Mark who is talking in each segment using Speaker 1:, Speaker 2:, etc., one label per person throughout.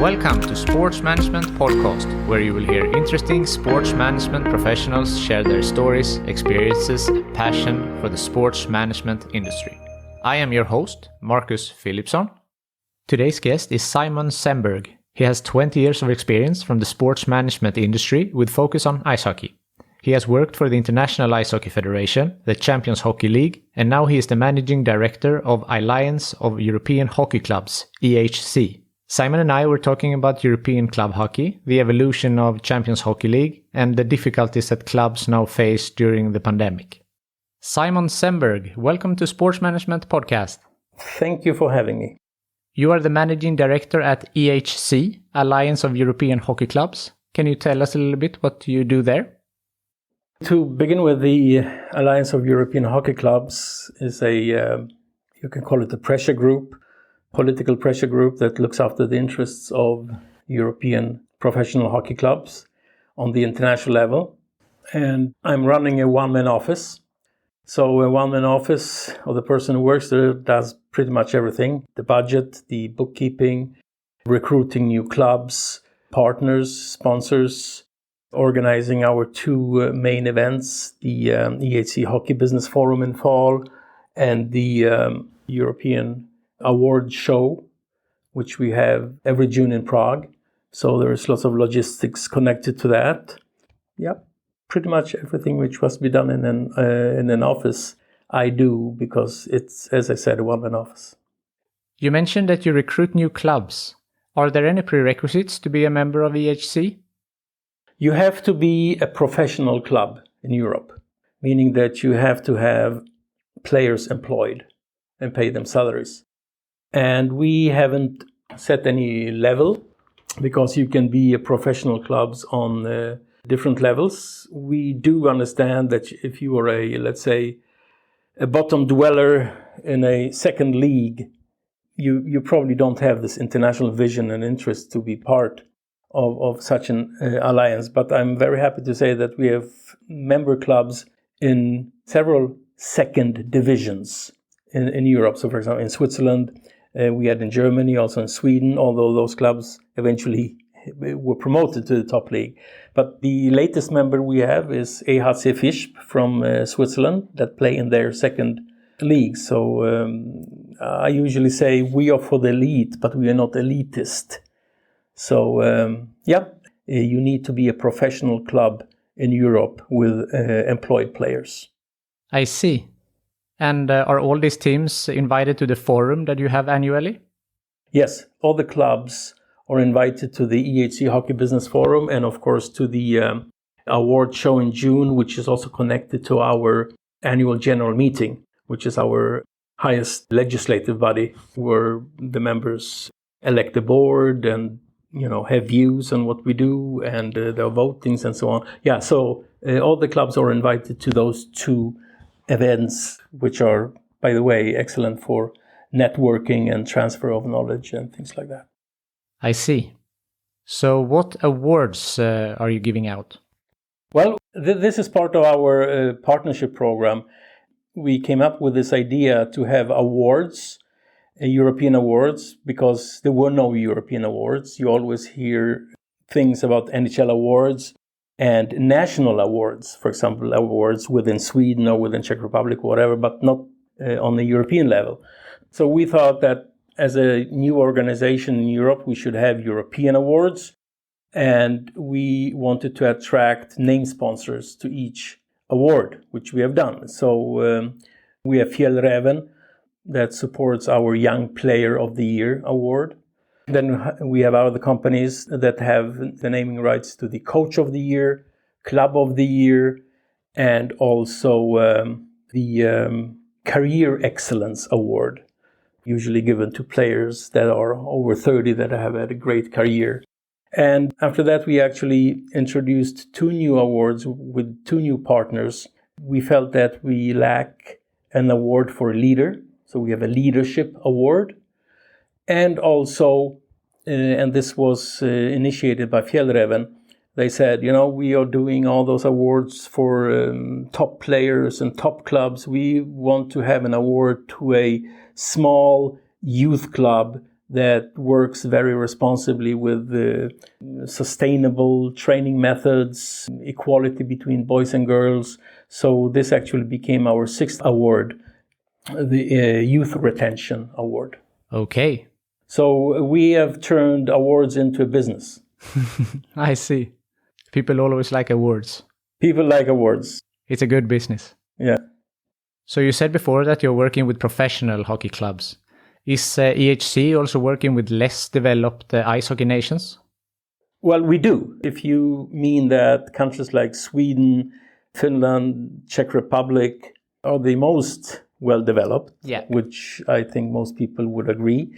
Speaker 1: Welcome to Sports Management Podcast, where you will hear interesting sports management professionals share their stories, experiences, and passion for the sports management industry. I am your host, Marcus Philipsson. Today's guest is Szymon Szemberg. He has 20 years of experience from the sports management industry with focus on ice hockey. He has worked for the International Ice Hockey Federation, the Champions Hockey League, and now he is the Managing Director of Alliance of European Hockey Clubs, IIHF. Szymon and I were talking about European club hockey, the evolution of Champions Hockey League, and the difficulties that clubs now face during the pandemic. Szymon Szemberg, welcome to Sports Management Podcast.
Speaker 2: Thank you for having me.
Speaker 1: You are the Managing Director at IIHF, Alliance of European Hockey Clubs. Can you tell us a little bit what you do there?
Speaker 2: To begin with, the Alliance of European Hockey Clubs is you can call it a pressure group, political pressure group that looks after the interests of European professional hockey clubs on the international level. And I'm running a one-man office. So a one-man office, or the person who works there, does pretty much everything. The budget, the bookkeeping, recruiting new clubs, partners, sponsors, organizing our two main events, the EHC Hockey Business Forum in fall and the European Award Show, which we have every June in Prague. So there's lots of logistics connected to that. Yeah, pretty much everything which must be done in an office, I do, because it's, as I said, a one-man office.
Speaker 1: You mentioned that you recruit new clubs. Are there any prerequisites to be a member of EHC?
Speaker 2: You have to be a professional club in Europe, meaning that you have to have players employed and pay them salaries. And we haven't set any level, because you can be a professional clubs on different levels. We do understand that if you are let's say, a bottom dweller in a second league, you probably don't have this international vision and interest to be part of such an alliance. But I'm very happy to say that we have member clubs in several second divisions in Europe. So, for example, in Switzerland, we had in Germany, also in Sweden, although those clubs eventually were promoted to the top league. But the latest member we have is IIHF from Switzerland that play in their second league. So I usually say we are for the elite, but we are not elitist. So you need to be a professional club in Europe with employed players.
Speaker 1: I see. And are all these teams invited to the forum that you have annually?
Speaker 2: Yes, all the clubs are invited to the EHC Hockey Business Forum and, of course, to the award show in June, which is also connected to our annual general meeting, which is our highest legislative body, where the members elect the board and have views on what we do, and there are votings and so on. Yeah, so all the clubs are invited to those two events, which are, by the way, excellent for networking and transfer of knowledge and things like that.
Speaker 1: I see. So what awards are you giving out?
Speaker 2: Well, this is part of our partnership program. We came up with this idea to have awards, European awards, because there were no European awards. You always hear things about NHL awards and national awards, for example, awards within Sweden or within Czech Republic, or whatever, but not on the European level. So we thought that as a new organization in Europe, we should have European awards, and we wanted to attract name sponsors to each award, which we have done. So we have Fjällräven that supports our Young Player of the Year award. Then we have other companies that have the naming rights to the Coach of the Year, Club of the Year, and also the Career Excellence Award, usually given to players that are over 30 that have had a great career. And after that, we actually introduced two new awards with two new partners. We felt that we lack an award for a leader, so we have a leadership award. And also, and this was initiated by Fjällräven, they said, we are doing all those awards for top players and top clubs. We want to have an award to a small youth club that works very responsibly with sustainable training methods, equality between boys and girls. So this actually became our 6th award, the Youth Retention Award.
Speaker 1: Okay.
Speaker 2: So we have turned awards into a business.
Speaker 1: I see. People always like awards.
Speaker 2: People like awards.
Speaker 1: It's a good business.
Speaker 2: Yeah.
Speaker 1: So you said before that you're working with professional hockey clubs. Is EHC also working with less developed ice hockey nations?
Speaker 2: Well, we do. If you mean that countries like Sweden, Finland, Czech Republic are the most well-developed, which I think most people would agree.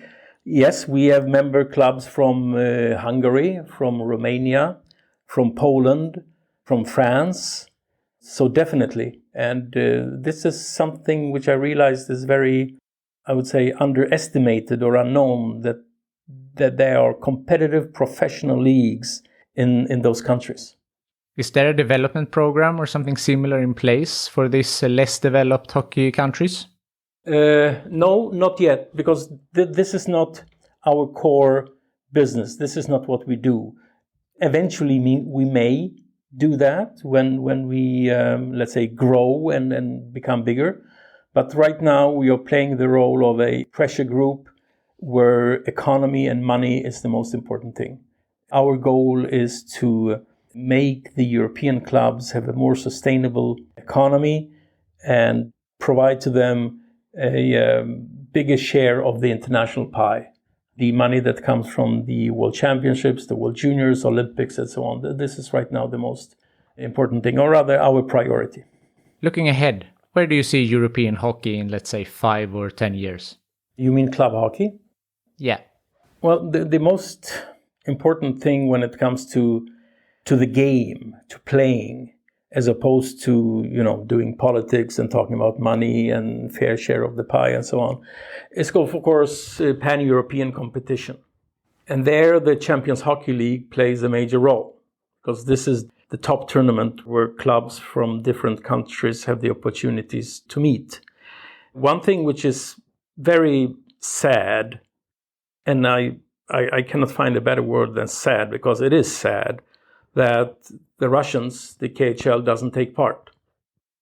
Speaker 2: Yes, we have member clubs from Hungary, from Romania, from Poland, from France. So definitely. And this is something which I realized is very, I would say, underestimated or unknown, that there are competitive professional leagues in those countries.
Speaker 1: Is there a development program or something similar in place for these less developed hockey countries?
Speaker 2: No, not yet, because this is not our core business. This is not what we do. Eventually, we may do that when we, let's say, grow and become bigger. But right now, we are playing the role of a pressure group where economy and money is the most important thing. Our goal is to make the European clubs have a more sustainable economy and provide to them a bigger share of the international pie. The money that comes from the World Championships, the World Juniors, Olympics, and so on. This is right now the most important thing, or rather our priority.
Speaker 1: Looking ahead, where do you see European hockey in, let's say, 5 or 10 years?
Speaker 2: You mean club hockey?
Speaker 1: Yeah.
Speaker 2: Well, the most important thing when it comes to the game, to playing, as opposed to, doing politics and talking about money and fair share of the pie and so on, is, of course, pan-European competition. And there the Champions Hockey League plays a major role, because this is the top tournament where clubs from different countries have the opportunities to meet. One thing which is very sad, and I cannot find a better word than sad, because it is sad, that the Russians, the KHL, doesn't take part.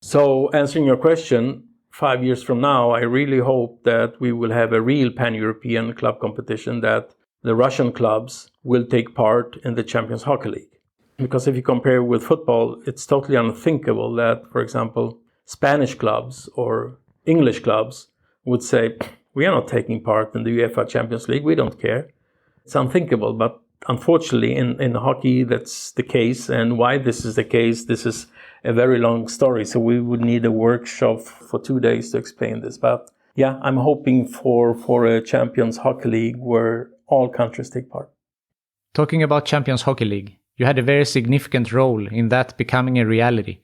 Speaker 2: So answering your question, 5 years from now, I really hope that we will have a real pan-European club competition, that the Russian clubs will take part in the Champions Hockey League. Because if you compare with football, it's totally unthinkable that, for example, Spanish clubs or English clubs would say, we are not taking part in the UEFA Champions League, we don't care. It's unthinkable, but unfortunately in hockey that's the case. And why this is the case, this is a very long story, so we would need a workshop for 2 days to explain this. But yeah, I'm hoping for a Champions Hockey League where all countries take part.
Speaker 1: Talking about Champions Hockey League, you had a very significant role in that becoming a reality.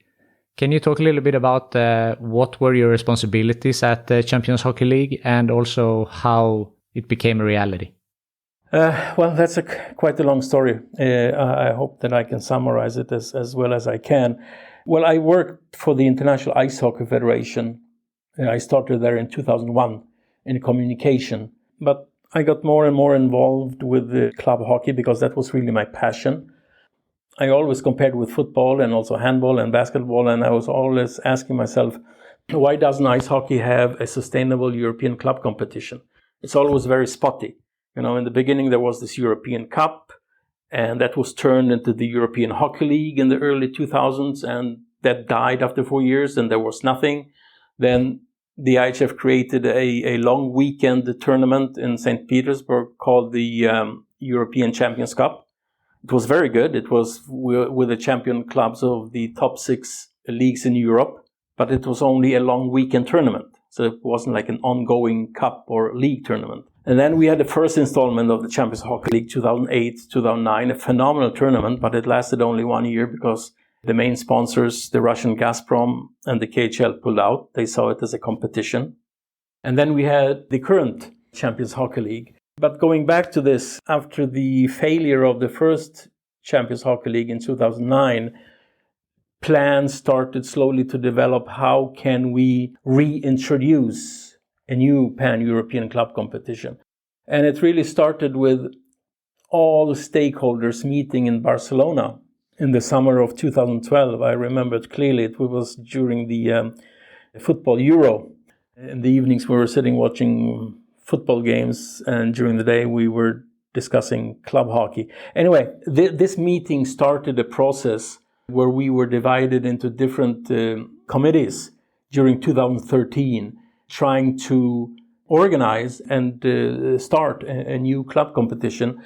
Speaker 1: Can you talk a little bit about what were your responsibilities at the Champions Hockey League and also how it became a reality?
Speaker 2: Well, that's quite a long story. I hope that I can summarize it as well as I can. Well, I worked for the International Ice Hockey Federation. I started there in 2001 in communication. But I got more and more involved with the club hockey because that was really my passion. I always compared with football and also handball and basketball, and I was always asking myself, why doesn't ice hockey have a sustainable European club competition? It's always very spotty. In the beginning there was this European Cup, and that was turned into the European Hockey League in the early 2000s, and that died after 4 years, and there was nothing. Then the IIHF created a long weekend tournament in St. Petersburg called the European Champions Cup. It was very good. It was with the champion clubs of the top 6 leagues in Europe, but it was only a long weekend tournament. So it wasn't like an ongoing cup or league tournament. And then we had the first installment of the Champions Hockey League 2008-2009, a phenomenal tournament, but it lasted only 1 year because the main sponsors, the Russian Gazprom and the KHL, pulled out. They saw it as a competition. And then we had the current Champions Hockey League. But going back to this, after the failure of the first Champions Hockey League in 2009, plans started slowly to develop. How can we reintroduce a new pan-European club competition? And it really started with all the stakeholders meeting in Barcelona in the summer of 2012. I remember it clearly. It was during the football Euro. In the evenings, we were sitting watching football games, and during the day, we were discussing club hockey. Anyway, this meeting started a process where we were divided into different committees during 2013, trying to organize and start a new club competition.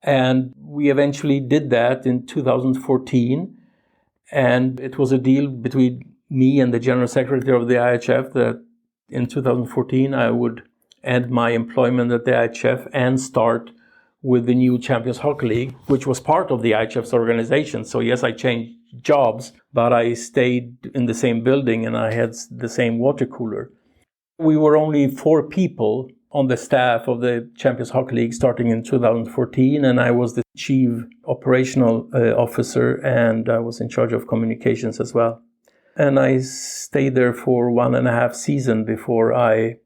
Speaker 2: And we eventually did that in 2014. And it was a deal between me and the General Secretary of the IIHF that in 2014 I would end my employment at the IIHF and start with the new Champions Hockey League, which was part of the IIHF's organization. So yes, I changed jobs, but I stayed in the same building and I had the same water cooler. We were only 4 people on the staff of the Champions Hockey League starting in 2014, and I was the chief operational officer, and I was in charge of communications as well. And I stayed there for 1.5 seasons before I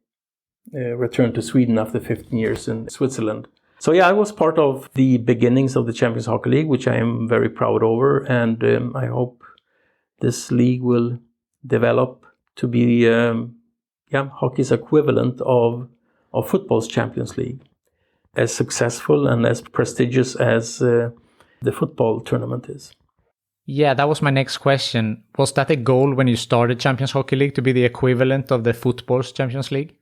Speaker 2: returned to Sweden after 15 years in Switzerland. So yeah, I was part of the beginnings of the Champions Hockey League, which I am very proud over, and I hope this league will develop to be hockey's equivalent of football's Champions League, as successful and as prestigious as the football tournament is.
Speaker 1: Yeah, that was my next question. Was that a goal when you started Champions Hockey League, to be the equivalent of the football's Champions League?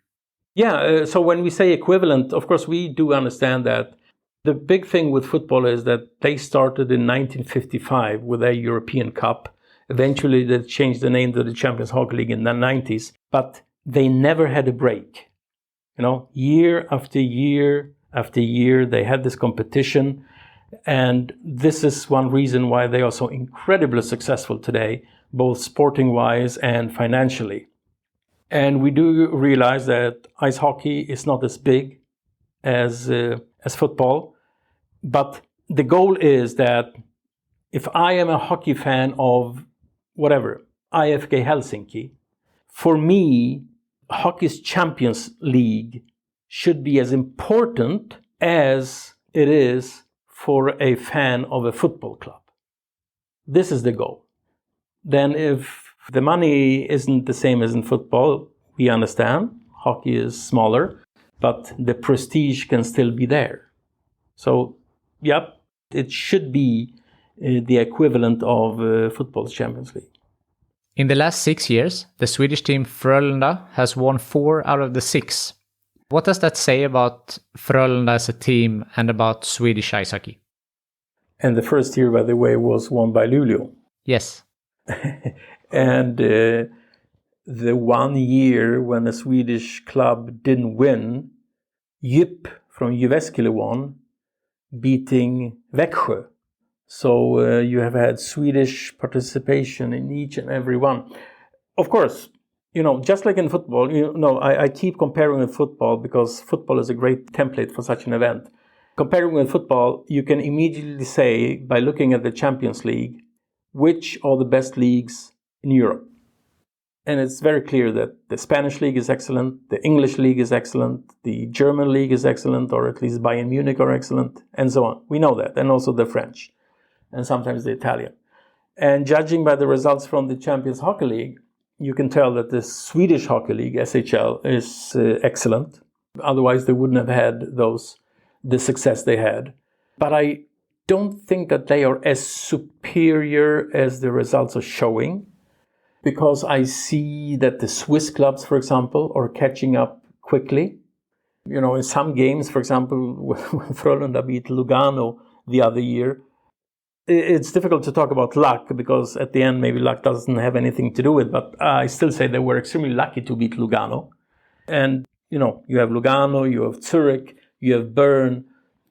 Speaker 2: Yeah, so when we say equivalent, of course, we do understand that. The big thing with football is that they started in 1955 with a European Cup. Eventually, they changed the name to the Champions Hockey League in the 90s, but they never had a break. You know, year after year after year, they had this competition. And this is one reason why they are so incredibly successful today, both sporting-wise and financially. And we do realize that ice hockey is not as big as football. But the goal is that if I am a hockey fan of whatever, IFK Helsinki, for me, hockey's Champions League should be as important as it is for a fan of a football club. This is the goal. Then if the money isn't the same as in football, we understand. Hockey is smaller, but the prestige can still be there. So, yep, it should be the equivalent of football's Champions League.
Speaker 1: In the last 6 years, the Swedish team Frolunda has won 4 out of the 6. What does that say about Frolunda as a team and about Swedish ice hockey?
Speaker 2: And the first year, by the way, was won by Luleå.
Speaker 1: Yes.
Speaker 2: And the 1 year when a Swedish club didn't win, Djup from Jyväskylä won, beating Växjö. So you have had Swedish participation in each and every one. Of course, you know, just like in football, I keep comparing with football because football is a great template for such an event. Comparing with football, you can immediately say, by looking at the Champions League, which are the best leagues in Europe. And it's very clear that the Spanish league is excellent, the English league is excellent, the German league is excellent, or at least Bayern Munich are excellent, and so on. We know that, and also the French, and sometimes the Italian. And judging by the results from the Champions Hockey League, you can tell that the Swedish Hockey League, SHL, is excellent. Otherwise, they wouldn't have had the success they had. But I don't think that they are as superior as the results are showing, because I see that the Swiss clubs, for example, are catching up quickly. You know, in some games, for example, when Frolunda beat Lugano the other year, it's difficult to talk about luck because at the end, maybe luck doesn't have anything to do with it, but I still say they were extremely lucky to beat Lugano. And, you know, you have Lugano, you have Zurich, you have Bern,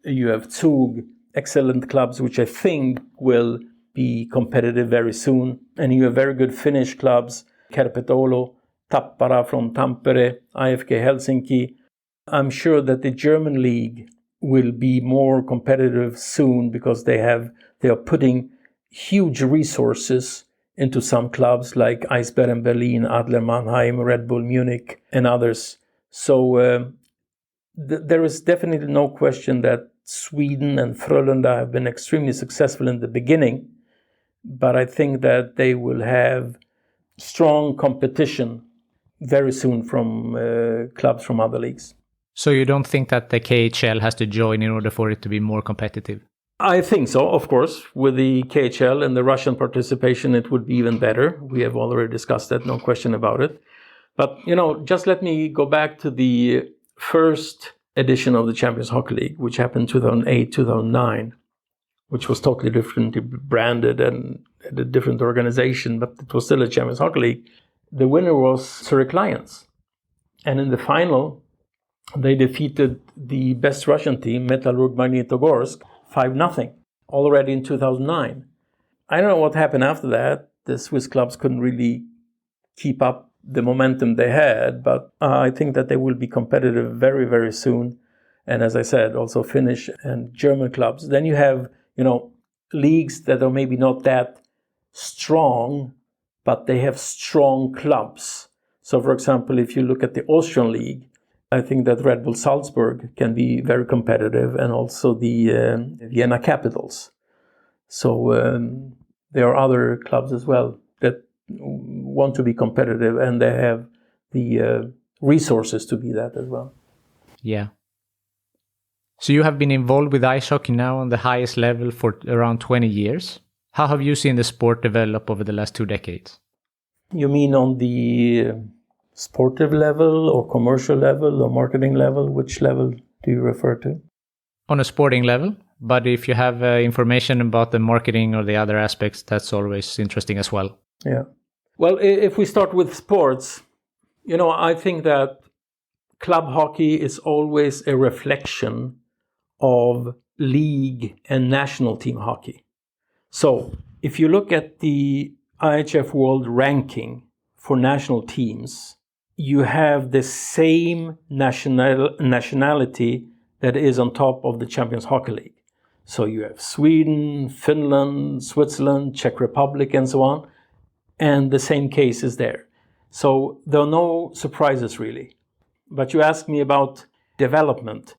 Speaker 2: you have Zug, excellent clubs, which I think will be competitive very soon. And you have very good Finnish clubs, Kärpät-Oulu, Tappara from Tampere, IFK Helsinki. I'm sure that the German league will be more competitive soon because they are putting huge resources into some clubs like Eisbären Berlin, Adler Mannheim, Red Bull Munich, and others. So there is definitely no question that Sweden and Frolunda have been extremely successful in the beginning, but I think that they will have strong competition very soon from clubs from other leagues.
Speaker 1: So you don't think that the KHL has to join in order for it to be more competitive?
Speaker 2: I think so, of course. With the KHL and the Russian participation, it would be even better. We have already discussed that, no question about it. But, just let me go back to the first edition of the Champions Hockey League, which happened 2008, 2009, which was totally differently branded and had a different organization, but it was still a Champions Hockey League. The winner was Zurich Lions. And in the final, they defeated the best Russian team, Metalurg Magnitogorsk, 5-0, already in 2009. I don't know what happened after that. The Swiss clubs couldn't really keep up the momentum they had, but I think that they will be competitive very, very soon. And as I said, also Finnish and German clubs. Then you have, leagues that are maybe not that strong, but they have strong clubs. So, for example, if you look at the Austrian league, I think that Red Bull Salzburg can be very competitive, and also the Vienna Capitals. So there are other clubs as well that want to be competitive, and they have the resources to be that as well.
Speaker 1: Yeah. So you have been involved with ice hockey now on the highest level for around 20 years. How have you seen the sport develop over the last 2 decades?
Speaker 2: You mean on the sportive level or commercial level or marketing level? Which level do you refer to?
Speaker 1: On a sporting level, but if you have information about the marketing or the other aspects, that's always interesting as well.
Speaker 2: Yeah. Well, if we start with sports, I think that club hockey is always a reflection of league and national team hockey. So if you look at the IIHF World Ranking for national teams, you have the same nationality that is on top of the Champions Hockey League. So you have Sweden, Finland, Switzerland, Czech Republic, and so on. And the same case is there. So there are no surprises really. But you asked me about development.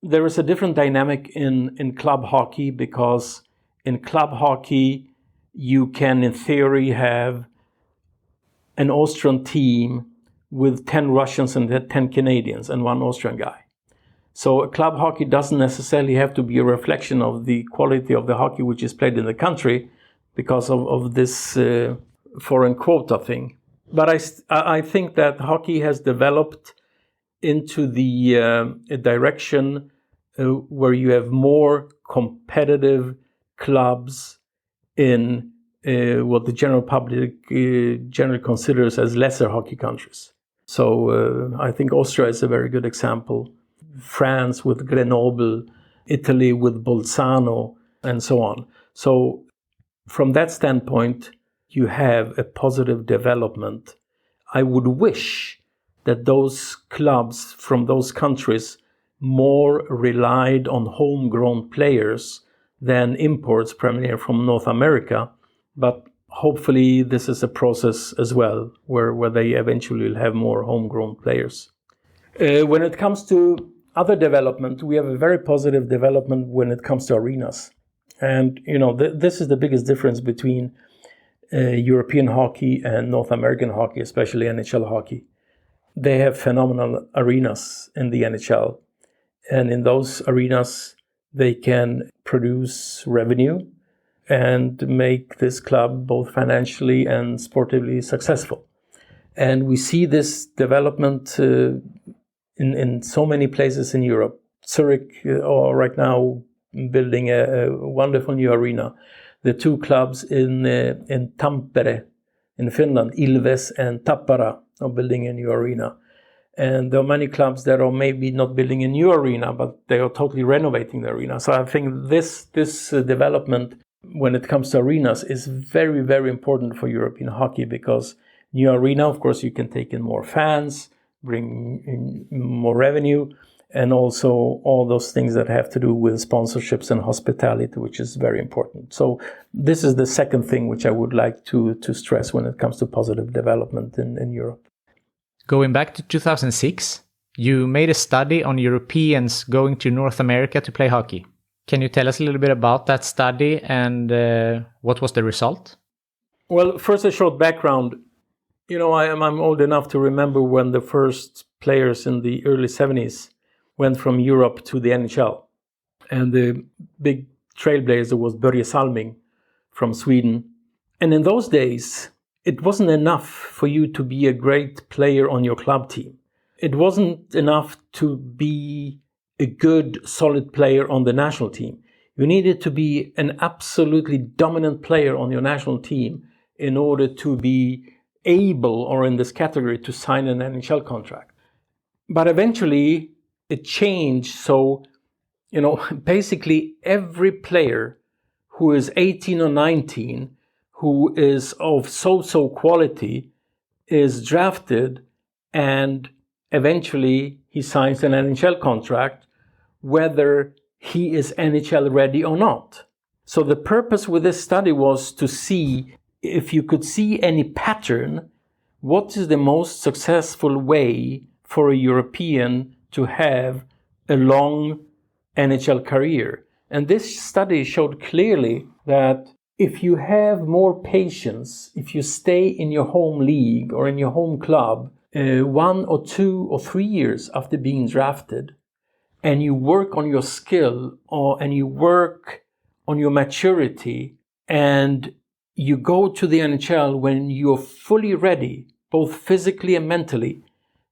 Speaker 2: There is a different dynamic in club hockey, because in club hockey, you can, in theory, have an Austrian team with 10 Russians and 10 Canadians and 1 Austrian guy. So club hockey doesn't necessarily have to be a reflection of the quality of the hockey which is played in the country because of this foreign quota thing. But I think that hockey has developed into the direction where you have more competitive clubs in what the general public generally considers as lesser hockey countries. So I think Austria is a very good example. France with Grenoble, Italy with Bolzano, and so on. So from that standpoint, you have a positive development. I would wish that those clubs from those countries more relied on homegrown players than imports primarily from North America. But hopefully this is a process as well, where they eventually will have more homegrown players. When it comes to other development, we have a very positive development when it comes to arenas. And, this is the biggest difference between European hockey and North American hockey, especially NHL hockey. They have phenomenal arenas in the NHL. And in those arenas, they can produce revenue and make this club both financially and sportively successful. And we see this development in so many places in Europe. Zurich are right now building a wonderful new arena. The 2 clubs in Tampere in Finland, Ilves and Tappara, are building a new arena. And there are many clubs that are maybe not building a new arena, but they are totally renovating the arena. So I think this development, when it comes to arenas, is very, very important for European hockey, because new arena, of course, you can take in more fans, bring in more revenue, and also all those things that have to do with sponsorships and hospitality, which is very important. So this is the second thing which I would like to stress when it comes to positive development in Europe.
Speaker 1: Going back to 2006, You made a study on Europeans going to North America to play hockey. Can you tell us a little bit about that study and what was the result?
Speaker 2: Well, first a short background. I'm old enough to remember when the first players in the early 70s went from Europe to the NHL. And the big trailblazer was Börje Salming from Sweden. And in those days, it wasn't enough for you to be a great player on your club team. It wasn't enough to be a good, solid player on the national team. You needed to be an absolutely dominant player on your national team in order to be able, or in this category, to sign an NHL contract. But eventually it changed. So, basically every player who is 18 or 19, who is of so-so quality, is drafted, and eventually he signs an NHL contract, whether he is NHL ready or not. So the purpose with this study was to see if you could see any pattern. What is the most successful way for a European to have a long NHL career? And this study showed clearly that if you have more patience, if you stay in your home league or in your home club 1 or 2 or 3 years after being drafted, and you work on your skill and you work on your maturity, and you go to the NHL when you're fully ready, both physically and mentally,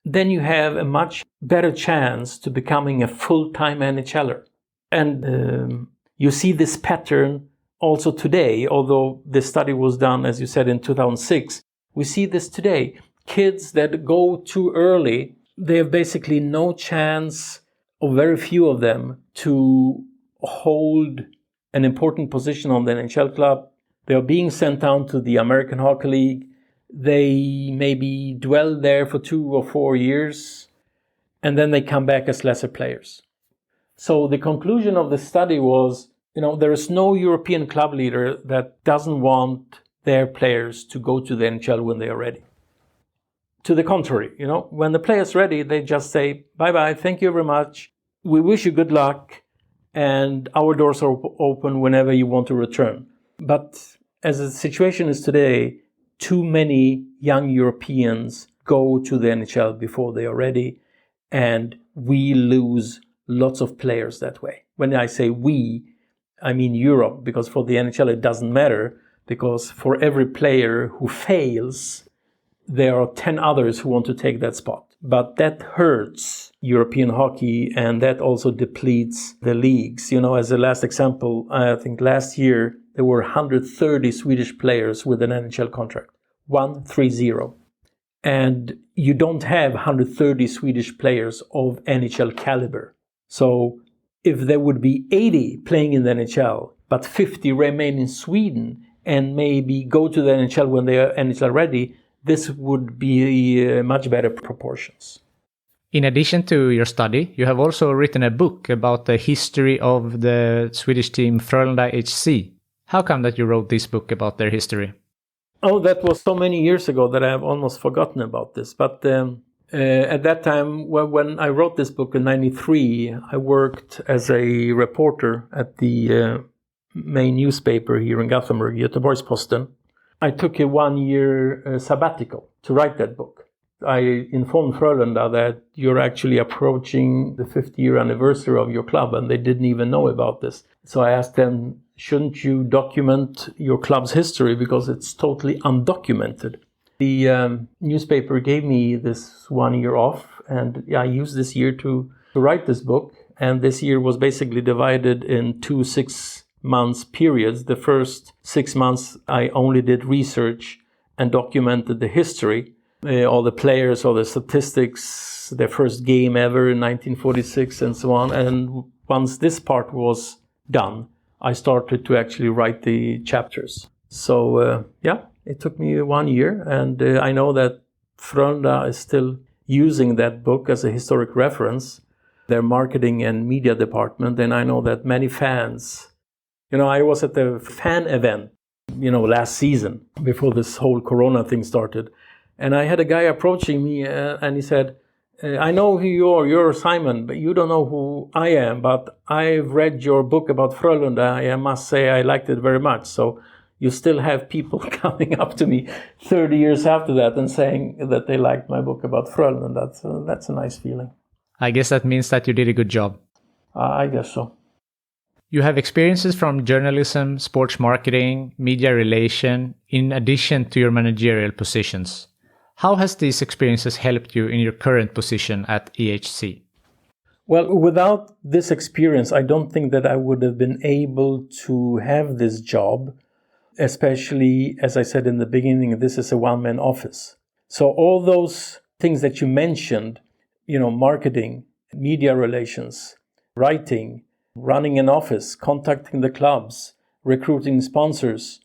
Speaker 2: then you have a much better chance to becoming a full-time NHLer. And you see this pattern also today, although this study was done, as you said, in 2006. We see this today. Kids that go too early, they have basically no chance, or very few of them, to hold an important position on the NHL club. They are being sent down to the American Hockey League. They maybe dwell there for 2 or 4 years, and then they come back as lesser players. So the conclusion of the study was, there is no European club leader that doesn't want their players to go to the NHL when they are ready. To the contrary, when the player's ready, they just say, bye-bye, thank you very much. We wish you good luck, and our doors are open whenever you want to return. But as the situation is today, too many young Europeans go to the NHL before they are ready, and we lose lots of players that way. When I say we, I mean Europe, because for the NHL it doesn't matter, because for every player who fails, there are 10 others who want to take that spot. But that hurts European hockey, and that also depletes the leagues. As a last example, I think last year there were 130 Swedish players with an NHL contract. 130. And you don't have 130 Swedish players of NHL caliber. So if there would be 80 playing in the NHL, but 50 remain in Sweden and maybe go to the NHL when they are NHL ready, this would be much better proportions.
Speaker 1: In addition to your study, you have also written a book about the history of the Swedish team Frolunda HC. How come that you wrote this book about their history?
Speaker 2: Oh, that was so many years ago that I have almost forgotten about this. But at that time, when I wrote this book in 1993, I worked as a reporter at the main newspaper here in Gothenburg, Göteborgs-Posten. I took a 1-year sabbatical to write that book. I informed Frolunda that you're actually approaching the 50-year anniversary of your club, and they didn't even know about this. So I asked them, shouldn't you document your club's history, because it's totally undocumented? The newspaper gave me this 1 year off, and I used this year to write this book. And this year was basically divided in 2 6-month periods. The first 6 months, I only did research and documented the history, all the players, all the statistics, their first game ever in 1946 and so on. And once this part was done, I started to actually write the chapters. So, it took me 1 year. And I know that Frölunda is still using that book as a historic reference, their marketing and media department. And I know that many fans, I was at the fan event, last season before this whole Corona thing started. And I had a guy approaching me and he said, I know who you are. You're Simon, but you don't know who I am. But I've read your book about Frolunda. I must say I liked it very much. So you still have people coming up to me 30 years after that and saying that they liked my book about Frolunda. That's a nice feeling.
Speaker 1: I guess that means that you did a good job.
Speaker 2: I guess so.
Speaker 1: You have experiences from journalism, sports marketing, media relation, in addition to your managerial positions. How has these experiences helped you in your current position at EHC?
Speaker 2: Well, without this experience, I don't think that I would have been able to have this job, especially, as I said in the beginning, this is a one-man office. So all those things that you mentioned, marketing, media relations, writing, running an office, contacting the clubs, recruiting sponsors,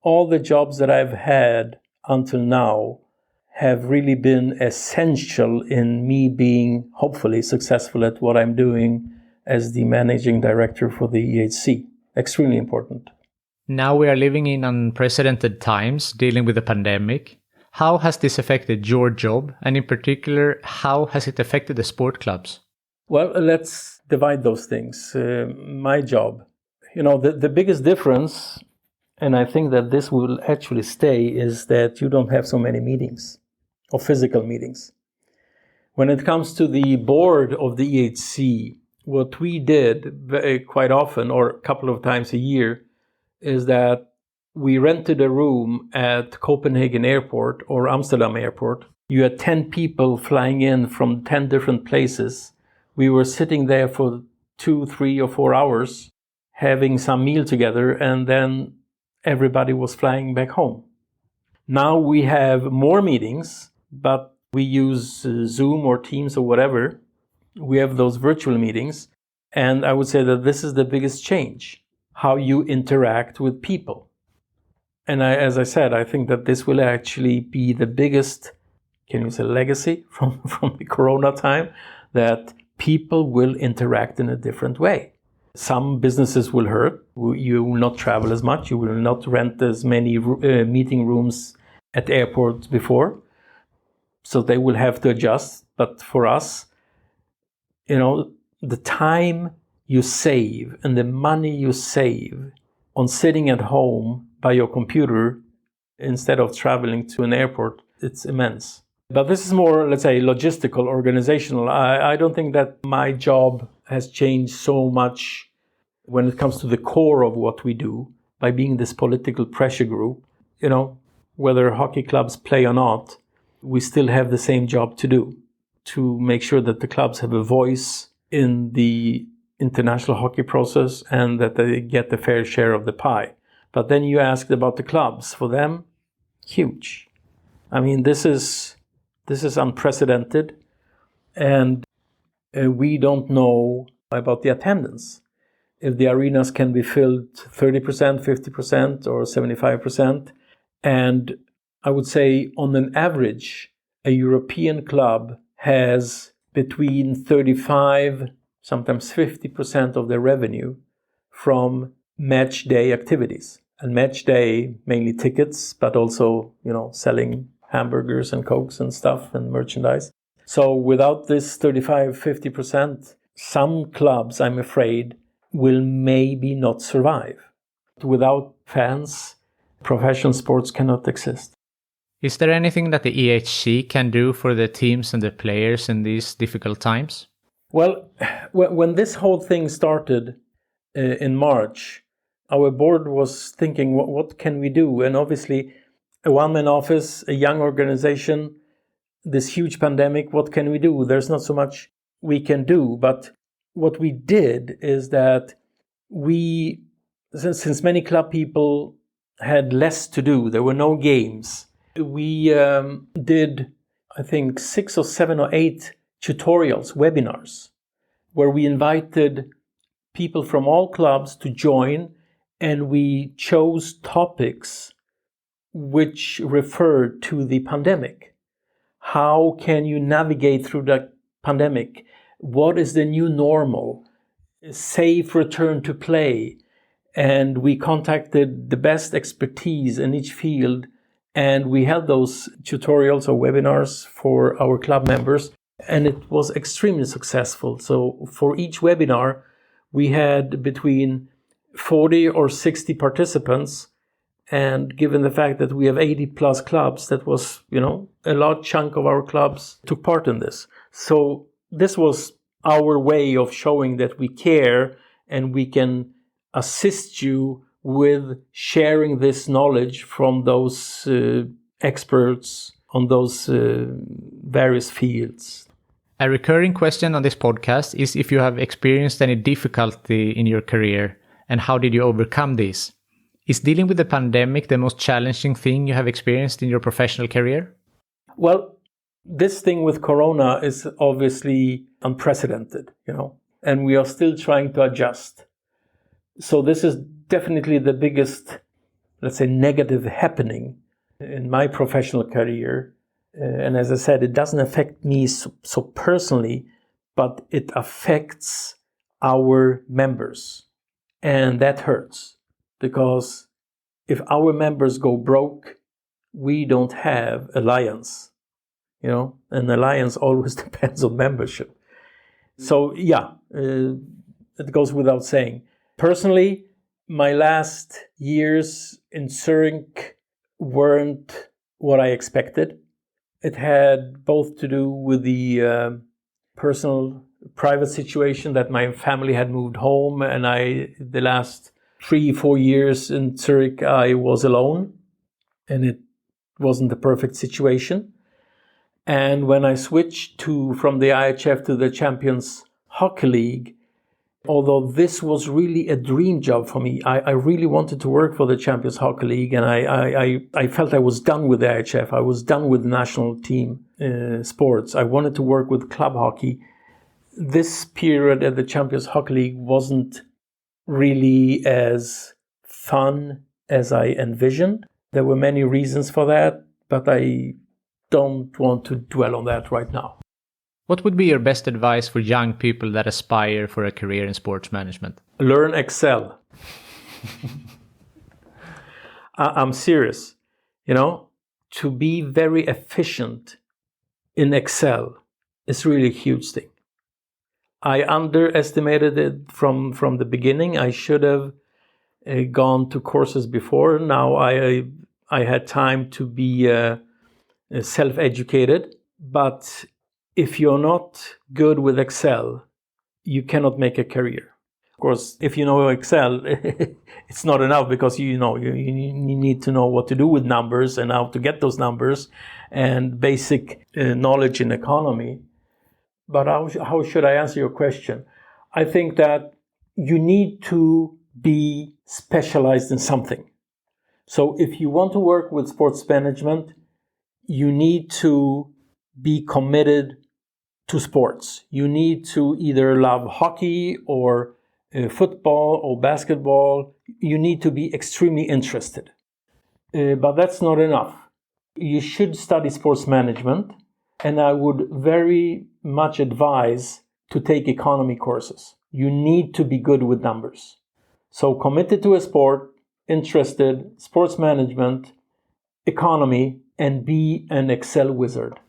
Speaker 2: all the jobs that I've had until now have really been essential in me being hopefully successful at what I'm doing as the managing director for the EHC. Extremely important.
Speaker 1: Now we are living in unprecedented times, dealing with the pandemic. How has this affected your job? And in particular, how has it affected the sport clubs?
Speaker 2: Well, let's divide those things. My job. The biggest difference, and I think that this will actually stay, is that you don't have so many meetings, or physical meetings. When it comes to the board of the EHC, what we did quite often, or a couple of times a year, is that we rented a room at Copenhagen Airport or Amsterdam Airport. You had 10 people flying in from 10 different places. We were sitting there for 2, 3, or 4 hours, having some meal together, and then everybody was flying back home. Now we have more meetings, but we use Zoom or Teams or whatever. We have those virtual meetings. And I would say that this is the biggest change, how you interact with people. And as I said, I think that this will actually be the biggest, legacy from the Corona time, that people will interact in a different way. Some businesses will hurt. You will not travel as much. You will not rent as many meeting rooms at airports before. So they will have to adjust. But for us, the time you save and the money you save on sitting at home by your computer instead of traveling to an airport, it's immense. But this is more, let's say, logistical, organizational. I don't think that my job has changed so much when it comes to the core of what we do by being this political pressure group. Whether hockey clubs play or not, we still have the same job to do, to make sure that the clubs have a voice in the international hockey process and that they get the fair share of the pie. But then you asked about the clubs. For them, huge. I mean, this is unprecedented, and we don't know about the attendance. If the arenas can be filled 30%, 50%, or 75%. And I would say on an average, a European club has between 35, sometimes 50% of their revenue from match day activities. And match day, mainly tickets, but also, selling hamburgers and Cokes and stuff and merchandise. So without this 35, 50%, some clubs, I'm afraid, will maybe not survive. Without fans, professional sports cannot exist.
Speaker 1: Is there anything that the EHC can do for the teams and the players in these difficult times?
Speaker 2: Well, when this whole thing started in March, our board was thinking, what can we do? And obviously, a one-man office, a young organization, this huge pandemic, what can we do? There's not so much we can do. But what we did is that since many club people had less to do, there were no games, we did, I think, 6 or 7 or 8 tutorials, webinars, where we invited people from all clubs to join, and we chose topics which referred to the pandemic. How can you navigate through the pandemic? What is the new normal? Safe return to play. And we contacted the best expertise in each field, and we held those tutorials or webinars for our club members. And it was extremely successful. So for each webinar, we had between 40 or 60 participants. And given the fact that we have 80 plus clubs, that was, a large chunk of our clubs took part in this. So this was our way of showing that we care and we can assist you with sharing this knowledge from those experts on those various fields.
Speaker 1: A recurring question on this podcast is if you have experienced any difficulty in your career and how did you overcome this? Is dealing with the pandemic the most challenging thing you have experienced in your professional career?
Speaker 2: Well, this thing with Corona is obviously unprecedented, and we are still trying to adjust. So this is definitely the biggest, let's say, negative happening in my professional career. And as I said, it doesn't affect me so personally, but it affects our members. And that hurts because if our members go broke, we don't have alliance. An alliance always depends on membership. So it goes without saying. Personally, my last years in Zurich weren't what I expected. It had both to do with the personal, private situation that my family had moved home, and the last 3-4 years in Zurich, I was alone, and it wasn't the perfect situation. And when I switched from the IIHF to the Champions Hockey League, although this was really a dream job for me, I really wanted to work for the Champions Hockey League, and I felt I was done with the IIHF. I was done with national team sports. I wanted to work with club hockey. This period at the Champions Hockey League wasn't really as fun as I envisioned. There were many reasons for that, but I don't want to dwell on that right now.
Speaker 1: What would be your best advice for young people that aspire for a career in sports management?
Speaker 2: Learn Excel. I'm serious. To be very efficient in Excel is really a huge thing. I underestimated it from the beginning. I should have gone to courses before. Now I had time to be self-educated. But if you're not good with Excel, you cannot make a career. Of course, if you know Excel, it's not enough because you need to know what to do with numbers and how to get those numbers and basic knowledge in economy. But how should I answer your question? I think that you need to be specialized in something. So if you want to work with sports management, you need to be committed to sports. You need to either love hockey or football or basketball. You need to be extremely interested. But that's not enough. You should study sports management, and I would very much advise to take economy courses. You need to be good with numbers. So committed to a sport, interested, sports management, economy, and be an Excel wizard.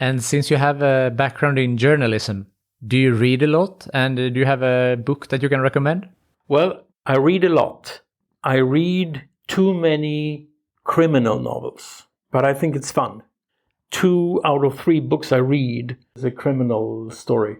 Speaker 1: And since you have a background in journalism, do you read a lot? And do you have a book that you can recommend?
Speaker 2: Well, I read a lot. I read too many criminal novels, but I think it's fun. 2 out of 3 books I read is a criminal story.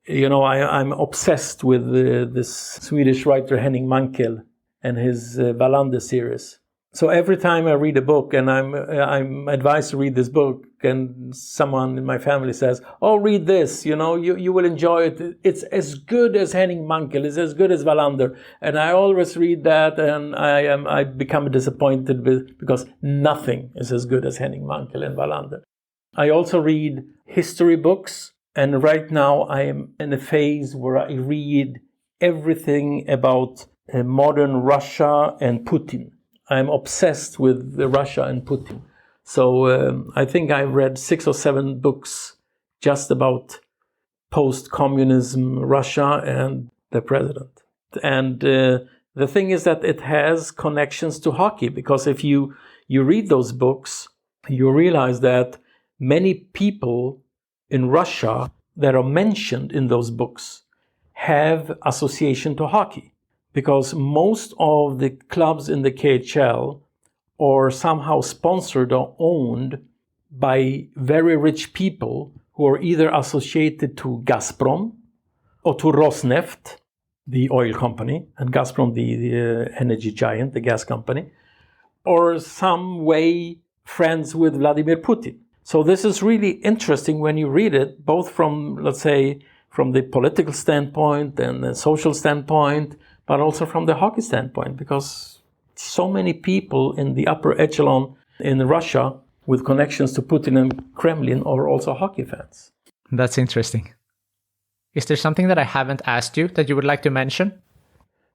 Speaker 2: I'm obsessed with this Swedish writer Henning Mankell and his Wallander series. So every time I read a book and I'm advised to read this book and someone in my family says, "Oh, read this, you will enjoy it. It's as good as Henning Mankell. It's as good as Wallander." And I always read that and I become disappointed because nothing is as good as Henning Mankell and Wallander. I also read history books, and right now I am in a phase where I read everything about modern Russia and Putin. I'm obsessed with Russia and Putin. So I think I've read 6 or 7 books just about post-communism Russia and the president. And the thing is that it has connections to hockey, because if you read those books, you realize that many people in Russia that are mentioned in those books have association to hockey, because most of the clubs in the KHL are somehow sponsored or owned by very rich people who are either associated to Gazprom or to Rosneft, the oil company, and Gazprom, the energy giant, the gas company, or some way friends with Vladimir Putin. So this is really interesting when you read it, both from, let's say, from the political standpoint and the social standpoint, but also from the hockey standpoint, because so many people in the upper echelon in Russia with connections to Putin and Kremlin are also hockey fans.
Speaker 1: That's interesting. Is there something that I haven't asked you that you would like to mention?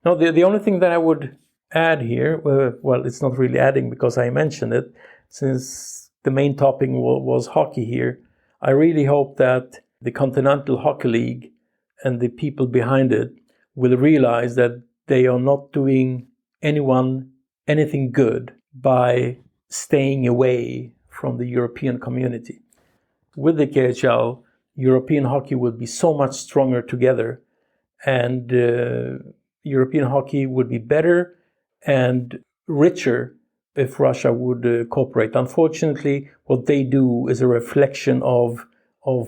Speaker 2: No, the only thing that I would add here, well, it's not really adding because I mentioned it, since the main topic was hockey here. I really hope that the Continental Hockey League and the people behind it will realize that they are not doing anyone anything good by staying away from the European community. With the KHL, European hockey would be so much stronger together, and European hockey would be better and richer if Russia would cooperate. Unfortunately, what they do is a reflection of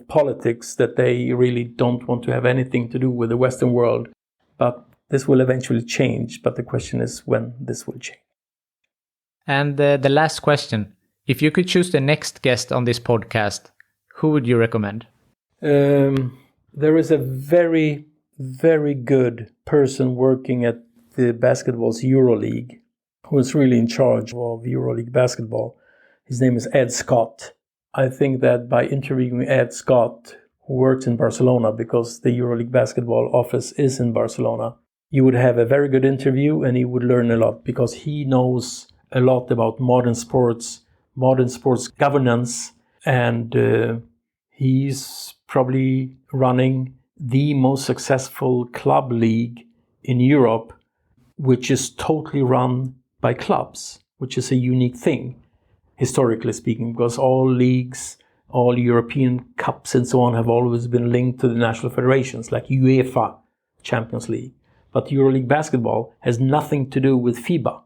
Speaker 2: politics, that they really don't want to have anything to do with the Western world. But this will eventually change, but the question is when this will change.
Speaker 1: And the last question, if you could choose the next guest on this podcast, who would you recommend?
Speaker 2: There is a very, very good person working at the basketball's EuroLeague who is really in charge of EuroLeague basketball. His name is Ed Scott. I think that by interviewing Ed Scott, who works in Barcelona, because the EuroLeague basketball office is in Barcelona, you would have a very good interview and you would learn a lot, because he knows a lot about modern sports governance, and he's probably running the most successful club league in Europe, which is totally run by clubs, which is a unique thing, historically speaking, because all leagues, all European cups and so on have always been linked to the national federations, like UEFA Champions League. But EuroLeague basketball has nothing to do with FIBA.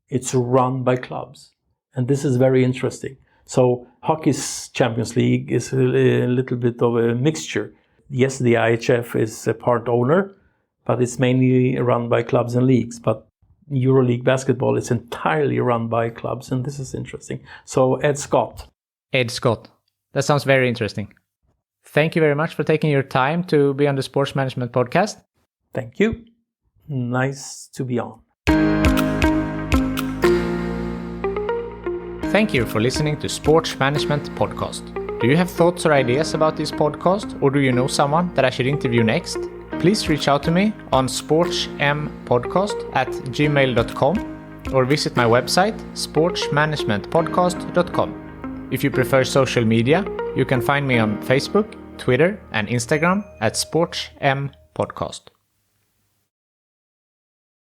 Speaker 2: It's run by clubs. And this is very interesting. So hockey's Champions League is a little bit of a mixture. Yes, the IIHF is a part owner, but it's mainly run by clubs and leagues. But EuroLeague basketball is entirely run by clubs, and this is interesting. So Ed Scott.
Speaker 1: Ed Scott. That sounds very interesting. Thank you very much for taking your time to be on the Sports Management Podcast.
Speaker 2: Thank you. Nice to be on.
Speaker 1: Thank you for listening to Sports Management Podcast. Do you have thoughts or ideas about this podcast, or do you know someone that I should interview next? Please reach out to me on sportsmpodcast@gmail.com or visit my website sportsmanagementpodcast.com. If you prefer social media, you can find me on Facebook, Twitter and Instagram @sportsmpodcast.